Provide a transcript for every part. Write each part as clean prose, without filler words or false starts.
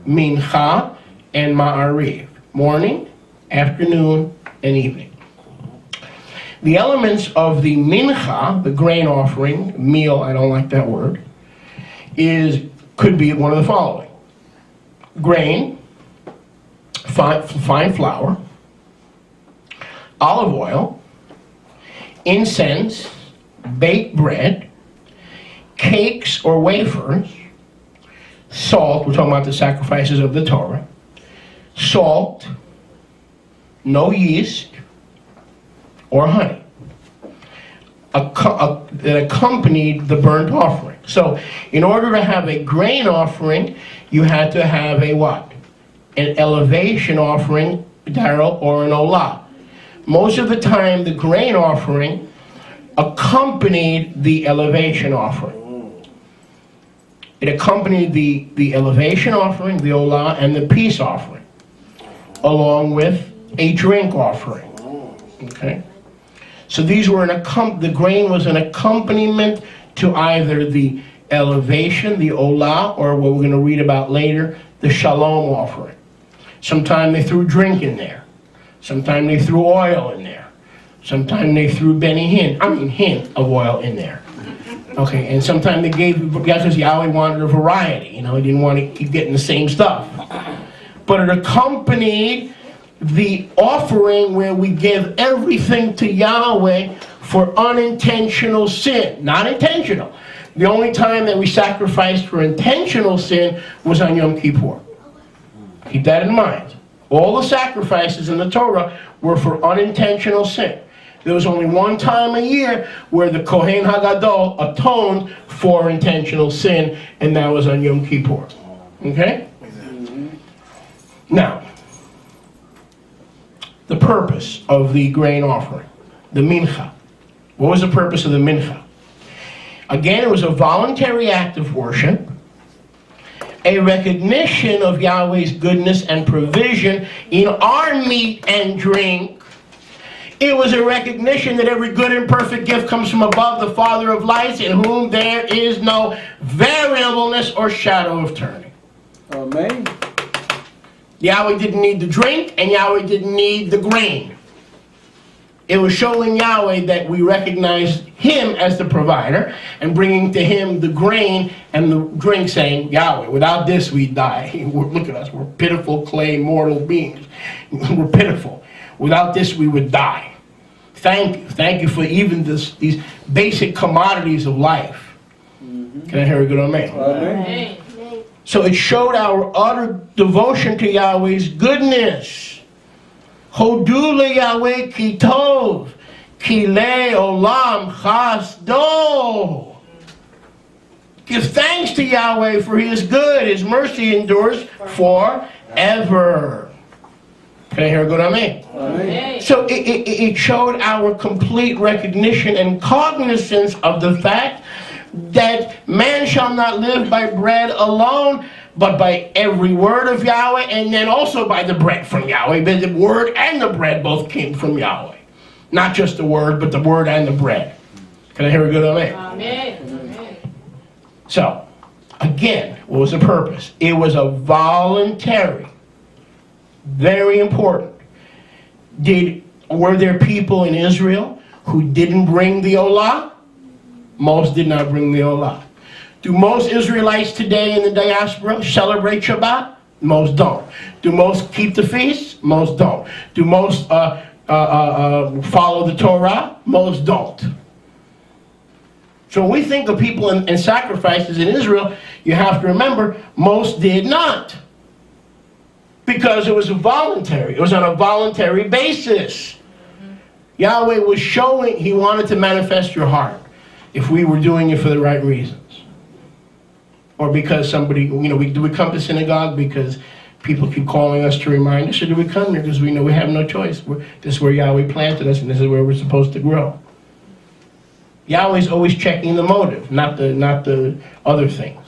mincha, and ma'ariv. Morning, afternoon, and evening. The elements of the mincha, the grain offering, meal, I don't like that word, could be one of the following. Grain, fine flour, olive oil, incense, baked bread, cakes or wafers, salt, we're talking about the sacrifices of the Torah, salt, no yeast, or honey, that accompanied the burnt offering. So, in order to have a grain offering, you had to have a what? An elevation offering, Daryl, or an olah. Most of the time, the grain offering accompanied the elevation offering. It accompanied the elevation offering, the olah, and the peace offering, along with a drink offering. Okay? So these were the grain was an accompaniment to either the elevation, the olah, or what we're going to read about later, the shalom offering. Sometimes they threw drink in there. Sometimes they threw oil in there. Sometimes they threw hint of oil in there. Okay, and sometimes they gave, because Yahweh wanted a variety. He didn't want to keep getting the same stuff. But it accompanied the offering where we give everything to Yahweh for unintentional sin. Not intentional. The only time that we sacrificed for intentional sin was on Yom Kippur. Keep that in mind. All the sacrifices in the Torah were for unintentional sin. There was only one time a year where the Kohen HaGadol atoned for intentional sin, and that was on Yom Kippur. Okay? Now, the purpose of the grain offering, the mincha. What was the purpose of the mincha? Again, it was a voluntary act of worship, a recognition of Yahweh's goodness and provision in our meat and drink. It was a recognition that every good and perfect gift comes from above, the Father of lights, in whom there is no variableness or shadow of turning. Amen. Yahweh didn't need the drink, and Yahweh didn't need the grain. It was showing Yahweh that we recognized Him as the provider, and bringing to Him the grain and the drink, saying, Yahweh, without this we die. Look at us, we're pitiful clay mortal beings. We're pitiful. Without this we would die. Thank you for even these basic commodities of life. Can I hear a good amen? Amen. So it showed our utter devotion to Yahweh's goodness. Hodu le Yahweh ki tov, ki le olam chasdo. Give thanks to Yahweh for He is good. His mercy endures forever. Can I hear a good amen? Amen. So it showed our complete recognition and cognizance of the fact that man shall not live by bread alone, but by every word of Yahweh, and then also by the bread from Yahweh. But the word and the bread both came from Yahweh. Not just the word, but the word and the bread. Can I hear a good amen? Amen. So, again, what was the purpose? It was a voluntary, very important. Were there people in Israel who didn't bring the olah? Most did not bring the olah. Do most Israelites today in the diaspora celebrate Shabbat? Most don't. Do most keep the feasts? Most don't. Do most follow the Torah? Most don't. So when we think of people and sacrifices in Israel, you have to remember, most did not. Because it was voluntary. It was on a voluntary basis. Yahweh was showing He wanted to manifest your heart if we were doing it for the right reasons. Or because somebody, do we come to synagogue because people keep calling us to remind us, or do we come here because we know we have no choice? This is where Yahweh planted us, and this is where we're supposed to grow. Yahweh's always checking the motive, not the other things.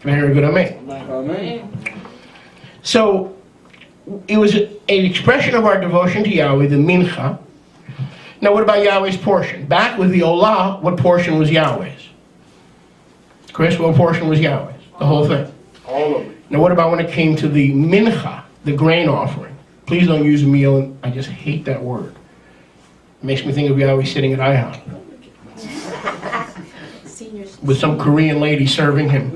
Can I hear a good amen? Amen. So, it was an expression of our devotion to Yahweh, the mincha. Now, what about Yahweh's portion? Back with the olah, what portion was Yahweh's? Chris, what portion was Yahweh's? The whole thing. All of it. Now what about when it came to the mincha, the grain offering? Please don't use meal. I just hate that word. It makes me think of Yahweh sitting at IHOP with some Korean lady serving him.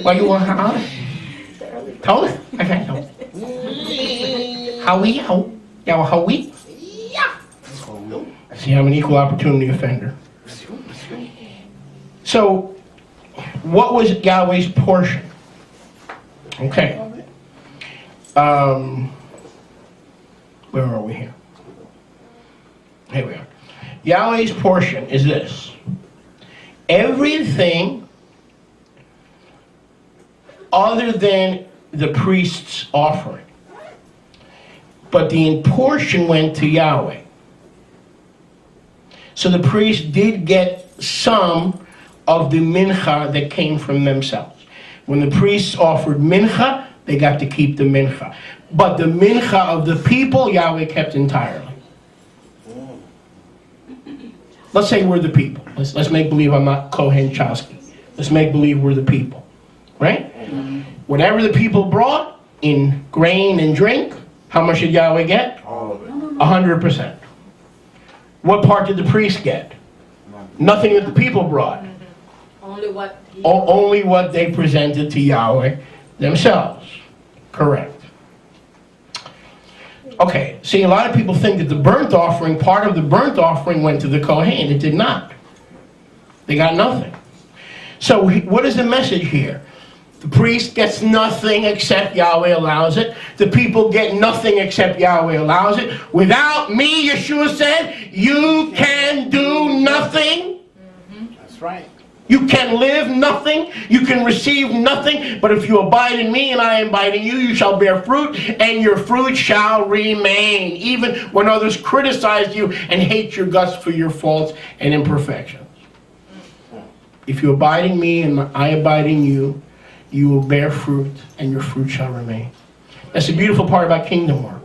Why you want how? Tell us. Okay, tell us. Howie, Howie. See, I'm an equal opportunity offender. So, what was Yahweh's portion? Okay. Where are we here? Here we are. Yahweh's portion is this. Everything other than the priest's offering. But the portion went to Yahweh. So the priest did get some of the mincha that came from themselves. When the priests offered mincha, they got to keep the mincha. But the mincha of the people, Yahweh kept entirely. Let's say we're the people. Let's make believe I'm not Kohen Chasky. Let's make believe we're the people. Right? Whatever the people brought in grain and drink, how much did Yahweh get? All of it. 100%. What part did the priest get? Nothing that the people brought. Only what they presented to Yahweh themselves. Correct. Okay, see, a lot of people think that the burnt offering, part of the burnt offering went to the Kohen. It did not. They got nothing. So what is the message here? The priest gets nothing except Yahweh allows it. The people get nothing except Yahweh allows it. Without me, Yeshua said, you can do nothing. That's right. You can live nothing. You can receive nothing. But if you abide in me and I abide in you, you shall bear fruit, and your fruit shall remain, even when others criticize you and hate your guts for your faults and imperfections. If you abide in me and I abide in you, you will bear fruit, and your fruit shall remain. That's the beautiful part about kingdom work.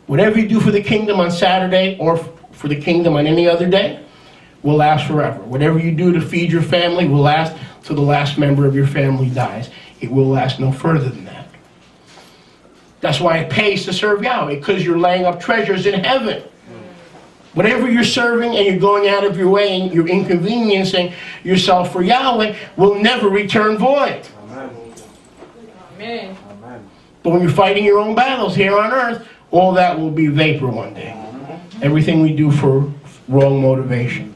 Whatever you do for the kingdom on Saturday or for the kingdom on any other day will last forever. Whatever you do to feed your family will last till the last member of your family dies. It will last no further than that. That's why it pays to serve Yahweh, because you're laying up treasures in heaven. Whatever you're serving and you're going out of your way and you're inconveniencing yourself for Yahweh will never return void. Amen. But when you're fighting your own battles here on earth, all that will be vapor one day. Everything we do for wrong motivation.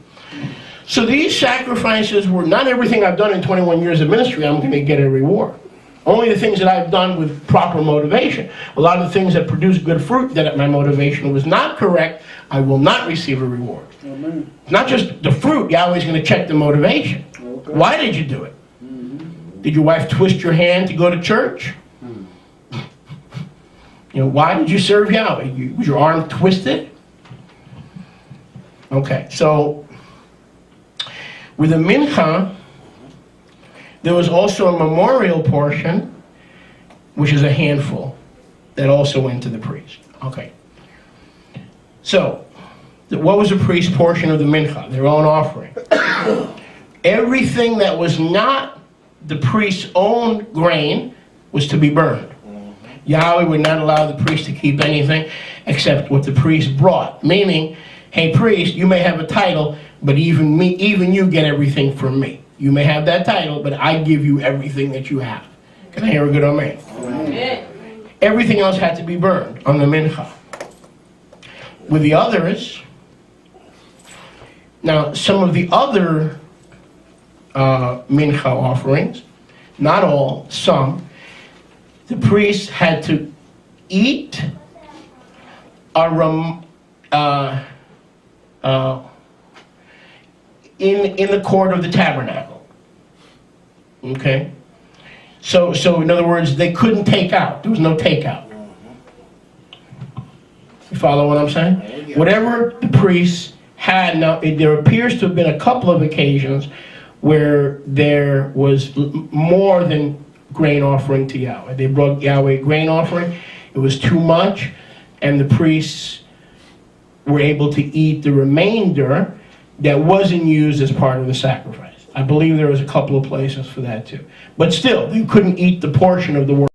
So these sacrifices were not everything I've done in 21 years of ministry I'm going to get a reward. Only the things that I've done with proper motivation. A lot of the things that produce good fruit, that my motivation was not correct, I will not receive a reward. Amen. Not just the fruit, Yahweh's going to check the motivation. Okay. Why did you do it? Did your wife twist your hand to go to church? You know, why did you serve Yahweh? Was your arm twisted? Okay, so with the mincha, there was also a memorial portion, which is a handful, that also went to the priest. Okay. So, what was the priest's portion of the mincha? Their own offering. Everything that was not the priest's own grain was to be burned. Yahweh would not allow the priest to keep anything except what the priest brought. Meaning, hey priest, you may have a title, but even you get everything from me. You may have that title, but I give you everything that you have. Can I hear a good amen? Amen. Everything else had to be burned on the mincha. With the others, now some of the other mincha offerings, not all, some, the priest had to eat in the court of the tabernacle. Okay? So in other words, they couldn't take out. There was no takeout. You follow what I'm saying? Whatever the priests had, now there appears to have been a couple of occasions where there was more than grain offering to Yahweh. They brought Yahweh grain offering. It was too much, and the priests were able to eat the remainder that wasn't used as part of the sacrifice. I believe there was a couple of places for that too. But still, you couldn't eat the portion of the